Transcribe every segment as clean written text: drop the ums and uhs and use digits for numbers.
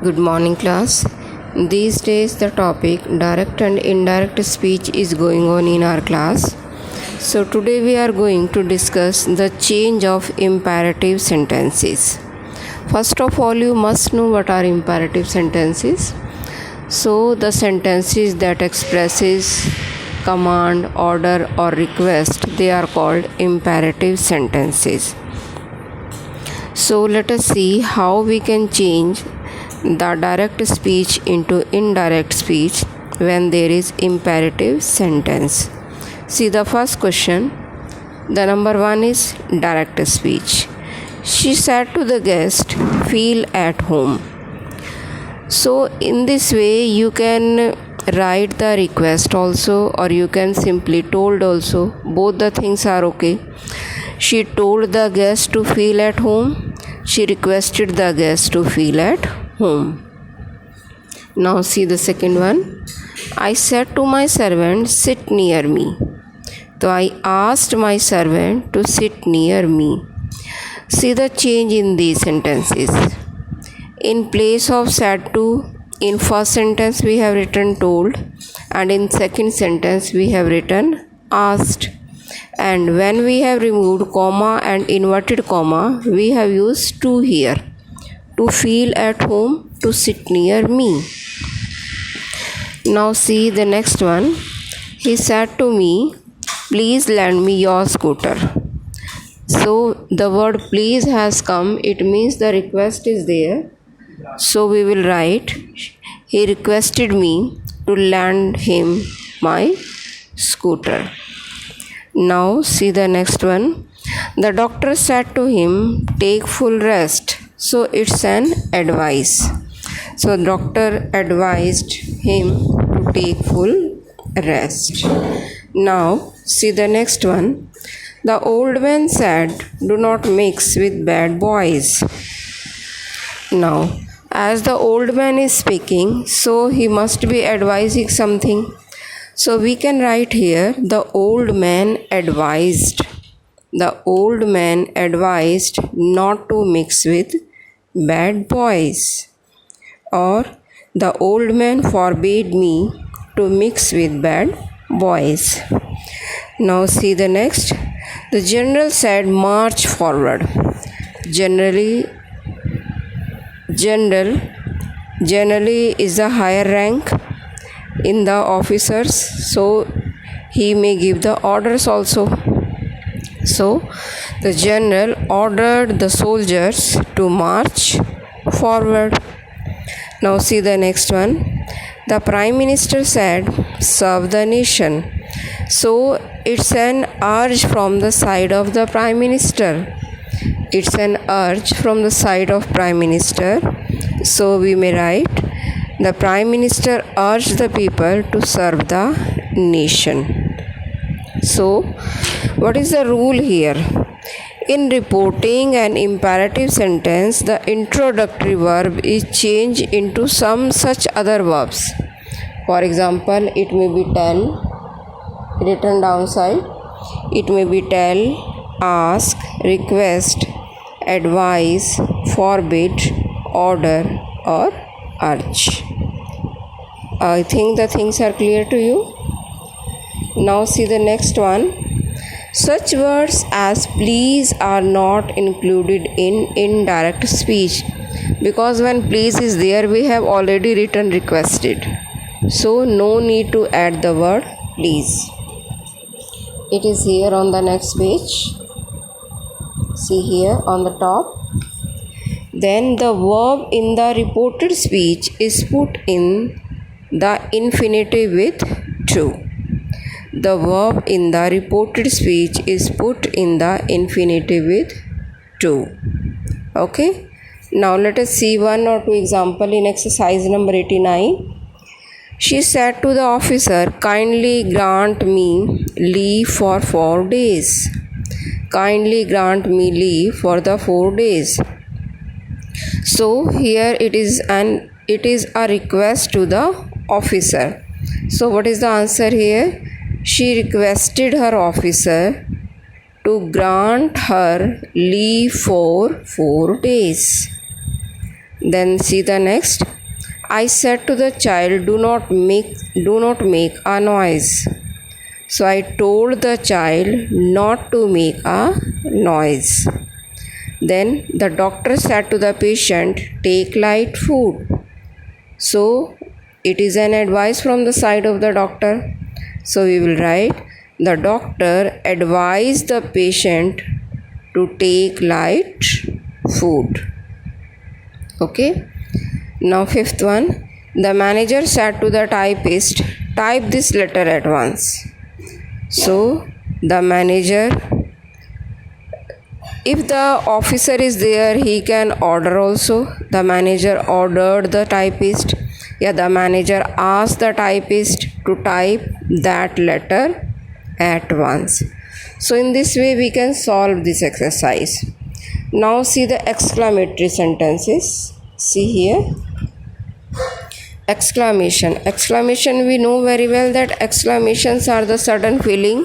Good morning, class. These days, the topic direct and indirect speech is going on in our class. So, today we are going to discuss the change of imperative sentences. First of all, you must know what are imperative sentences. So, the sentences that expresses command, order, or request, they are called imperative sentences. So, let us see how we can change the direct speech into indirect speech when there is imperative sentence. See the first question. The number 1 is direct speech. She said to the guest, "Feel at home." So in this way you can write the request also, or you can simply told also. Both the things are okay. She told the guest to feel at home. She requested the guest to feel at home. Now see the second one. I said to my servant, "Sit near me." So I asked my servant to sit near me. See the change in these sentences. In place of said to, in first sentence we have written told, and in second sentence we have written asked. And when we have removed comma and inverted comma, we have used to here. To feel at home, to sit near me. Now see the next one. He said to me, "Please lend me your scooter." So the word please has come. It means the request is there. So we will write, he requested me to lend him my scooter. Now see the next one. The doctor said to him, "Take full rest." So it's an advice. So doctor advised him to take full rest. Now see the next one. The old man said, "Do not mix with bad boys." Now as the old man is speaking, so he must be advising something. So we can write here, the old man advised. The old man advised not to mix with bad boys. Or the old man forbade me to mix with bad boys. Now see the next. The general said, "March forward." Generally is a higher rank in the officers, so he may give the orders also. So the general ordered the soldiers to march forward. Now see the next one. The prime minister said, "Serve the nation." So it's an urge from the side of the prime minister. It's an urge from the side of prime minister. So we may write, the prime minister urged the people to serve the nation. So what is the rule here? In reporting an imperative sentence, the introductory verb is changed into some such other verbs. For example, it may be tell, written downside. It may be tell, ask, request, advise, forbid, order, or urge. I think the things are clear to you. Now see the next one. Such words as please are not included in indirect speech, because when please is there, we have already written requested. So no need to add the word please. It is here on the next page. See here on the top. Then the verb in the reported speech is put in the infinitive with to. The verb in the reported speech is put in the infinitive with to. Okay. Now let us see one or two example in exercise number 89. She said to the officer, "Kindly grant me leave for 4 days." Kindly grant me leave for the 4 days. So here it is a request to the officer. So what is the answer here? She requested her officer to grant her leave for 4 days. Then see the next. I said to the child, do not make a noise. So I told the child not to make a noise. Then the doctor said to the patient, take light food. So it is an advice from the side of the doctor. So we will write, the doctor advised the patient to take light food. Okay. Now fifth one, the manager said to the typist, type this letter at once. So the manager, if the officer is there, he can order also. The manager ordered the typist. Yeah, the manager asked the typist to type that letter at once. So in this way we can solve this exercise. Now see the exclamatory sentences. See here. Exclamation. Exclamation, we know very well that exclamations are the sudden feeling.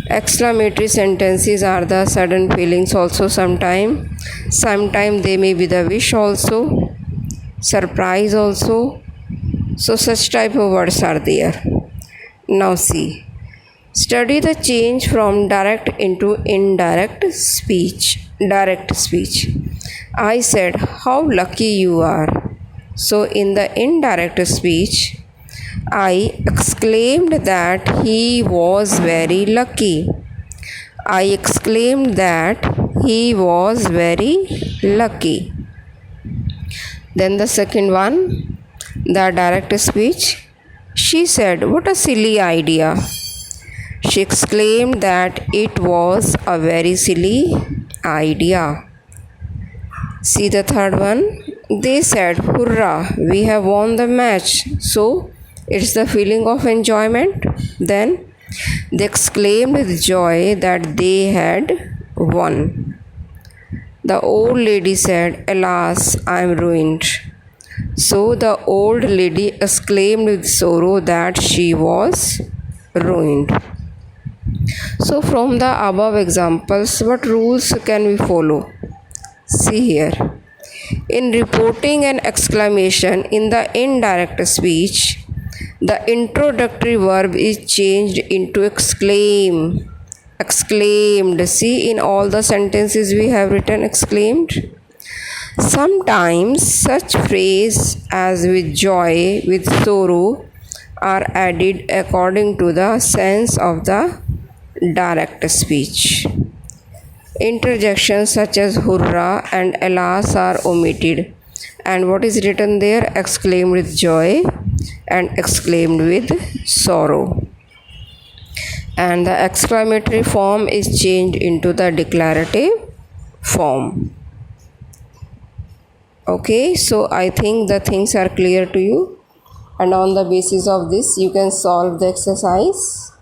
Exclamatory sentences are the sudden feelings also sometime. Sometime they may be the wish also, surprise also. So such type of words are there. Now see. Study the change from direct into indirect speech. Direct speech. I said, how lucky you are. So in the indirect speech, I exclaimed that he was very lucky. I exclaimed that he was very lucky. Then the second one, the direct speech. She said, what a silly idea. She exclaimed that it was a very silly idea. See the third one. They said, hurrah, we have won the match. So it's the feeling of enjoyment. Then they exclaimed with joy that they had won. The old lady said, alas, I am ruined. So the old lady exclaimed with sorrow that she was ruined. So from the above examples, what rules can we follow? See here. In reporting an exclamation in the indirect speech, the introductory verb is changed into exclaim. Exclaimed. See, in all the sentences we have written exclaimed. Sometimes such phrases as with joy, with sorrow are added according to the sense of the direct speech. Interjections such as hurrah and alas are omitted. And what is written there? Exclaimed with joy and exclaimed with sorrow. And the exclamatory form is changed into the declarative form. Okay, so I think the things are clear to you. And on the basis of this, you can solve the exercise.